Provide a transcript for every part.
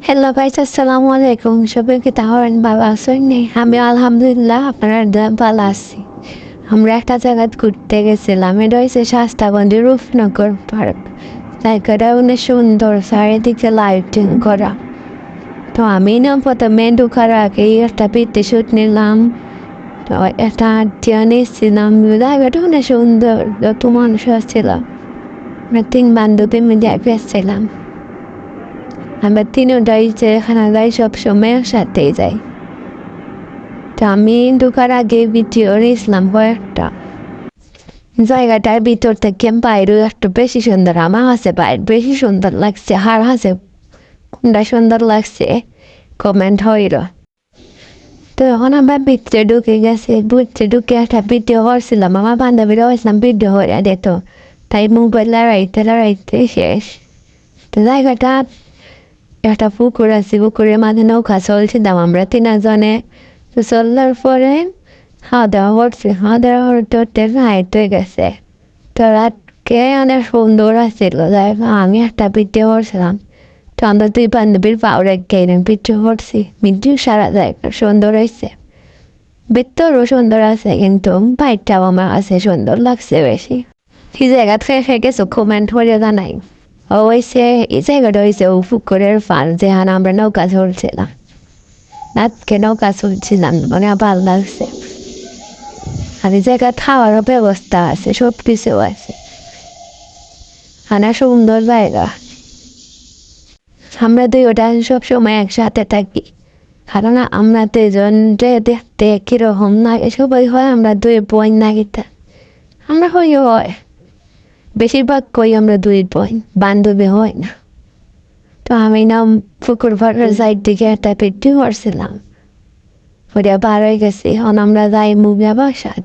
Hello ভাই, আসসালামু আলাইকুম। সবাইকে তাহরেন ভালো আছেন নি? আমি আলহামদুলিল্লাহ আপনারা ভালো আছি। আমরা একটা জায়গায় ঘুরতে গেছিলাম। এটা হচ্ছে শাস্তাগঞ্জের রূপনগর পার্ক। জায়গাটা অনেক সুন্দর, চারিদিকে লাইটিং করা। তো আমি না প্রথমে ঢোকার আগেই একটা পিতে শুট নিলাম। তো একটা আটিয়া নিচ্ছিলাম। জায়গাটা অনেক সুন্দর, যত মানুষ আসছিল। আমরা 3 বান্ধবী মিলে গেছিলাম। আমরা তিনটাই যেখানে যাই সবসময় একসাথেই যাই। তো আমি ঢোকার আগে ভিডিও নিয়েছিলাম কয়েকটা। জায়গাটার ভিতর থেকে বাইরেও একটু বেশি সুন্দর, আমার কাছে বাইরে বেশি সুন্দর লাগছে। আর কাছে কোনটা সুন্দর লাগছে কমেন্ট হইল। তো এখন আমরা ভিতরে ঢুকে গেছি, ভিতরে ঢুকে একটা ভিডিও করছিলাম। আমার বান্ধবীরা হয়েছিলাম ভিডিও হয়ে দিত, তাই মোবাইল লড়াইতে শেষ। তো জায়গাটা একটা পুকুর আছে, পুকুরের মাঝে নৌকা চলছিলাম আমরা 3 জনে। তো চলার পরে খাওয়া দাওয়া করছি, খাওয়া দাওয়া করতে রাইট হয়ে গেছে। তো রাতকে অনেক সুন্দর আসছিল জায়গা। আমি একটা ভিডিও করছিলাম। তো আমরা 2 বান্ধবীর পাউরে গেলাম, ভিডিও করছি। ভিডিও সারা জায়গা সুন্দর হয়েছে, ভিতরও সুন্দর আছে, কিন্তু বাইরটাও আমার কাছে সুন্দর লাগছে বেশি। এই জায়গা থেকে গেছো কমেন্ট করে জানাই। হয়েছে এই জায়গাটা হয়েছে ও পুকুরের ফাল, যেখানে আমরা নৌকা চলছিলাম। রাতকে নৌকা চলছিলাম, মানে ভালো লাগছে। আর এই জায়গায় খাওয়ারও ব্যবস্থা আছে, সব কিছু আছে। সুন্দর জায়গা। আমরা 2টা সবসময় একসাথে থাকি, কারণ আমরা 2জন যে দেখতে কিরকম লাগে সবাই হয় আমরা 2 বোন নাকিতা। আমরা হয় বেশিরভাগ কই আমরা 2 বোন, বান্ধবী হয় না। তো আমি না পুকুর পাড়ের সাইড দিকে একটা ভিডিও করছিলাম, ওটা বার হয়ে গেছি। এখন আমরা যাই মুভি বাসাত,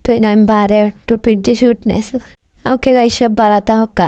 তো আমি বারে একটু ভিডিও শুট নিয়েছিলাম। ওকে গাইসব বাড়াতে হোক।